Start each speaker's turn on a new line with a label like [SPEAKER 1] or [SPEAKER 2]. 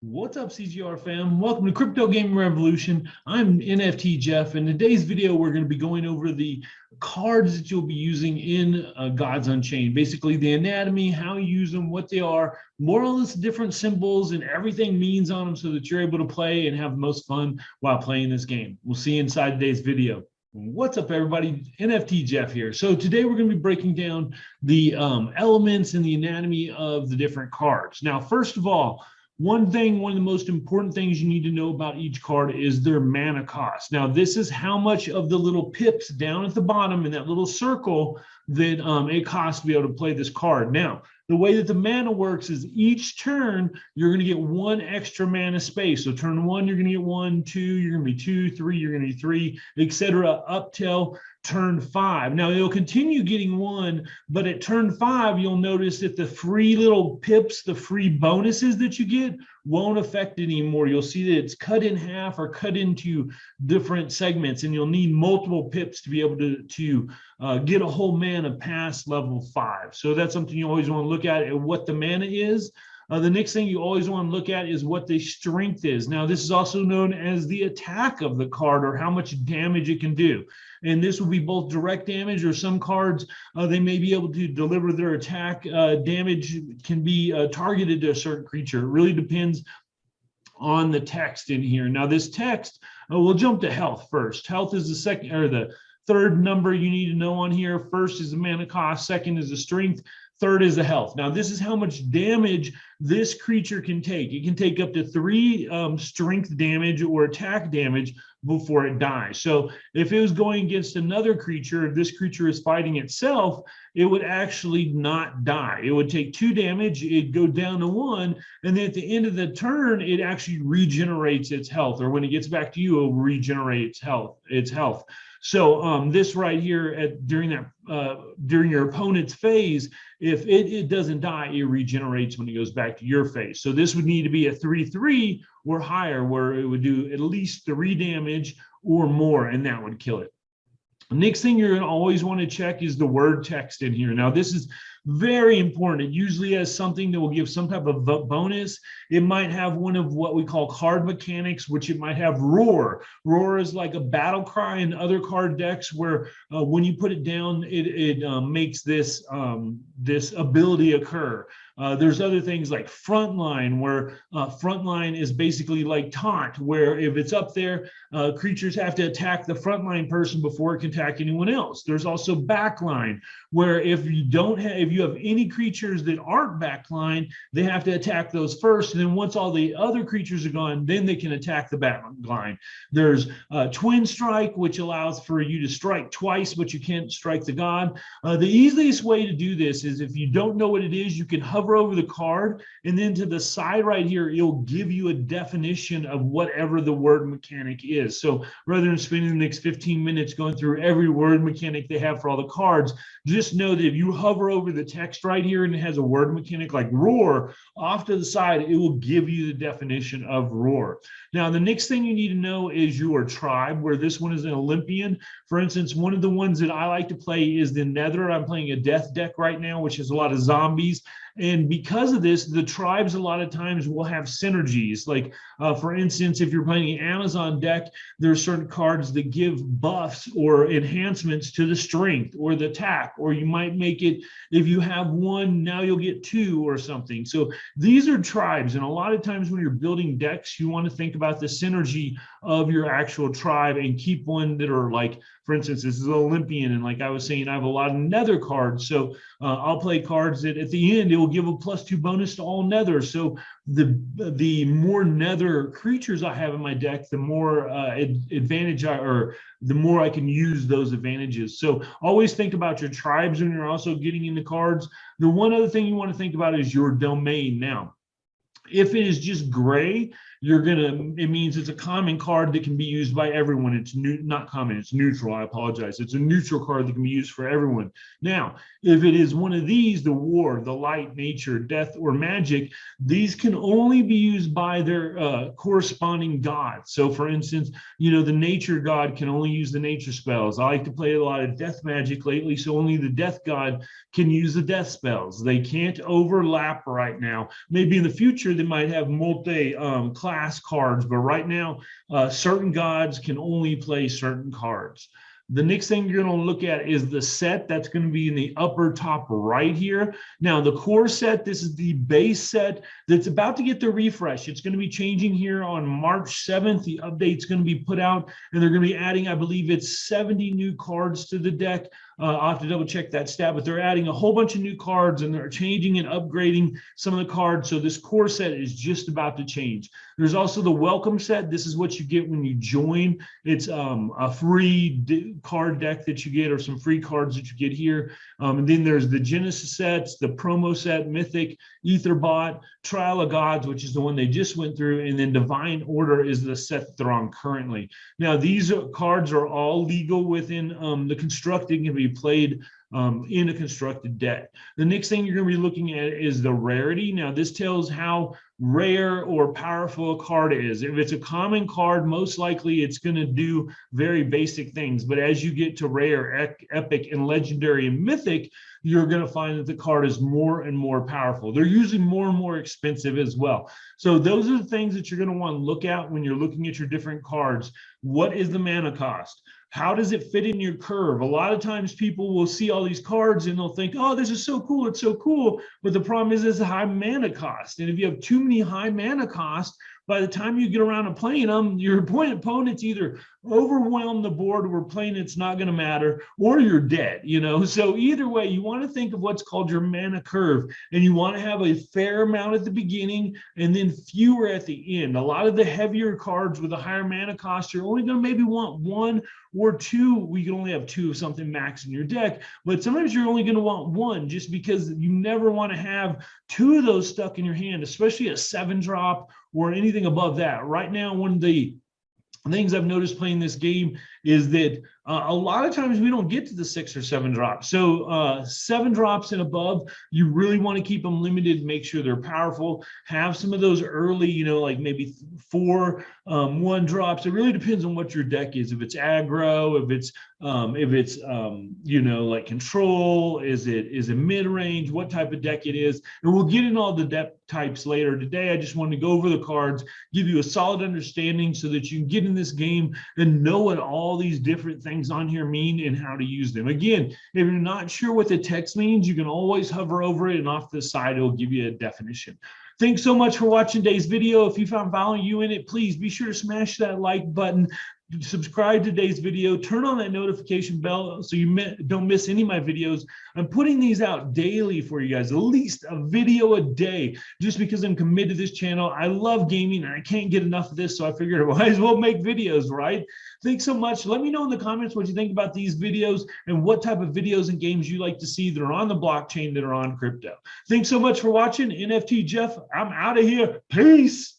[SPEAKER 1] What's up, CGR fam? Welcome to Crypto Gaming Revolution. I'm NFT Jeff. In today's video, we're going to be going over the cards that you'll be using in Gods Unchained. Basically, the anatomy, how you use them, what they are, more or less different symbols and everything means on them so that you're able to play and have the most fun while playing this game. We'll see you inside today's video. What's up, everybody? NFT Jeff here. So today we're going to be breaking down the elements and the anatomy of the different cards. Now, first of all, one of the most important things you need to know about each card is their mana cost. Now, this is how much of the little pips down at the bottom in that little circle that it costs to be able to play this card. Now, the way that the mana works is each turn, you're going to get one extra mana space. So turn one, you're going to get 1, 2, you're going to be 2, 3, you're going to be 3, etc. up till turn 5. Now, it'll continue getting 1, but at turn 5, you'll notice that the free little pips, the free bonuses that you get, won't affect it anymore. You'll see that it's cut in half or cut into different segments, and you'll need multiple pips to be able to get a whole mana past level 5. So that's something you always want to look at what the mana is. The next thing you always want to look at is what the strength is. Now, this is also known as the attack of the card, or how much damage it can do. And this will be both direct damage, or some cards, they may be able to deliver their attack. Damage can be targeted to a certain creature. It really depends on the text in here. Now, this text, we'll jump to health first. Health is the second, or the third number you need to know on here. First is the mana cost, second is the strength, third is the health. Now, this is how much damage this creature can take. It can take up to 3 strength damage or attack damage before it dies. So if it was going against another creature, if this creature is fighting itself, it would actually not die. It would take 2 damage, it'd go down to 1, and then at the end of the turn, it actually regenerates its health, or when it gets back to you, it'll regenerate its health. So this right here during your opponent's phase, if it doesn't die, it regenerates when it goes back to your phase. So this would need to be a 3/3 or higher, where it would do at least 3 damage or more, and that would kill it. Next thing you're going to always want to check is the word text in here. Now, this is very important. It usually has something that will give some type of bonus. It might have one of what we call card mechanics, which it might have roar. Roar is like a battle cry in other card decks, where when you put it down, it makes this ability occur. There's other things like frontline, where frontline is basically like taunt, where if it's up there, creatures have to attack the frontline person before it can attack anyone else. There's also backline, where if you have any creatures that aren't backline, they have to attack those first, and then once all the other creatures are gone, then they can attack the backline. There's twin strike, which allows for you to strike twice, but you can't strike the god. The easiest way to do this is, if you don't know what it is, you can hover over the card, and then to the side right here, it'll give you a definition of whatever the word mechanic is. So rather than spending the next 15 minutes going through every word mechanic they have for all the cards, just know that if you hover over the text right here and it has a word mechanic like roar, off to the side, it will give you the definition of roar. Now, the next thing you need to know is your tribe, where this one is an Olympian. For instance, one of the ones that I like to play is the Nether. I'm playing a death deck right now, which has a lot of zombies. And because of this, the tribes a lot of times will have synergies. Like, for instance, if you're playing an Amazon deck, there are certain cards that give buffs or enhancements to the strength or the attack, or you might make it, if you have 1, now you'll get 2 or something. So these are tribes, and a lot of times when you're building decks, you want to think about the synergy of your actual tribe and keep one that are like, for instance, this is an Olympian, and like I was saying, I have a lot of Nether cards, so I'll play cards that at the end, it will give a +2 bonus to all Nether. So the more Nether creatures I have in my deck, the more advantage the more I can use those advantages. So always think about your tribes when you're also getting into cards. The one other thing you want to think about is your domain. Now, if it is just gray, it means it's a common card that can be used by everyone. It's not common, it's neutral. I apologize. It's a neutral card that can be used for everyone. Now, if it is one of these, the war, the light, nature, death, or magic, these can only be used by their corresponding god. So for instance, the nature god can only use the nature spells. I like to play a lot of death magic lately, so only the death god can use the death spells. They can't overlap right now. Maybe in the future they might have multi-class cards, but right now, certain gods can only play certain cards. The next thing you're going to look at is the set. That's going to be in the upper top right here. Now, the core set, this is the base set that's about to get the refresh. It's going to be changing here on March 7th. The update's going to be put out, and they're going to be adding, I believe it's 70 new cards to the deck. I'll have to double check that stat, but they're adding a whole bunch of new cards, and they're changing and upgrading some of the cards. So this core set is just about to change. There's also the welcome set. This is what you get when you join. It's a free card deck that you get, or some free cards that you get here. And then there's the Genesis sets, the promo set, Mythic, Aetherbot, Trial of Gods, which is the one they just went through, and then Divine Order is the set that they're on currently. Now, these cards are all legal within the constructed, can be played in a constructed deck. The next thing you're going to be looking at is the rarity. Now, this tells how rare or powerful a card is. If it's a common card, most likely it's going to do very basic things. But as you get to rare, epic, and legendary and mythic, you're going to find that the card is more and more powerful. They're usually more and more expensive as well. So those are the things that you're going to want to look at when you're looking at your different cards. What is the mana cost? How does it fit in your curve? A lot of times people will see all these cards and they'll think, oh, this is so cool, it's so cool. But the problem is it's a high mana cost. And if you have too many high mana costs, by the time you get around to playing them, your opponent's either overwhelmed the board or playing it's not going to matter, or you're dead, you know? So either way, you want to think of what's called your mana curve, and you want to have a fair amount at the beginning and then fewer at the end. A lot of the heavier cards with a higher mana cost, you're only going to maybe want one or two. We can only have two of something max in your deck, but sometimes you're only going to want one, just because you never want to have two of those stuck in your hand, especially a 7-drop or anything above that. Right now, one of the things I've noticed playing this game is that a lot of times we don't get to the 6 or 7 drops. So 7 drops and above, you really want to keep them limited, make sure they're powerful. Have some of those early, you know, like maybe 4 1 drops. It really depends on what your deck is. If it's aggro, if it's you know, like control, is it mid-range, what type of deck it is. And we'll get in all the deck types later. Today, I just wanted to go over the cards, give you a solid understanding so that you can get in this game and know what all these different things on here mean and how to use them. Again, if you're not sure what the text means, you can always hover over it, and off the side, it'll give you a definition. Thanks so much for watching today's video. If you found value in it, please be sure to smash that like button. Subscribe to today's video, turn on that notification bell so you don't miss any of my videos. I'm putting these out daily for you guys, at least a video a day, just because I'm committed to this channel. I love gaming and I can't get enough of this, so I figured I might as well make videos, right? Thanks so much. Let me know in the comments what you think about these videos and what type of videos and games you like to see that are on the blockchain, that are on crypto. Thanks so much for watching. NFT Jeff, I'm out of here. Peace.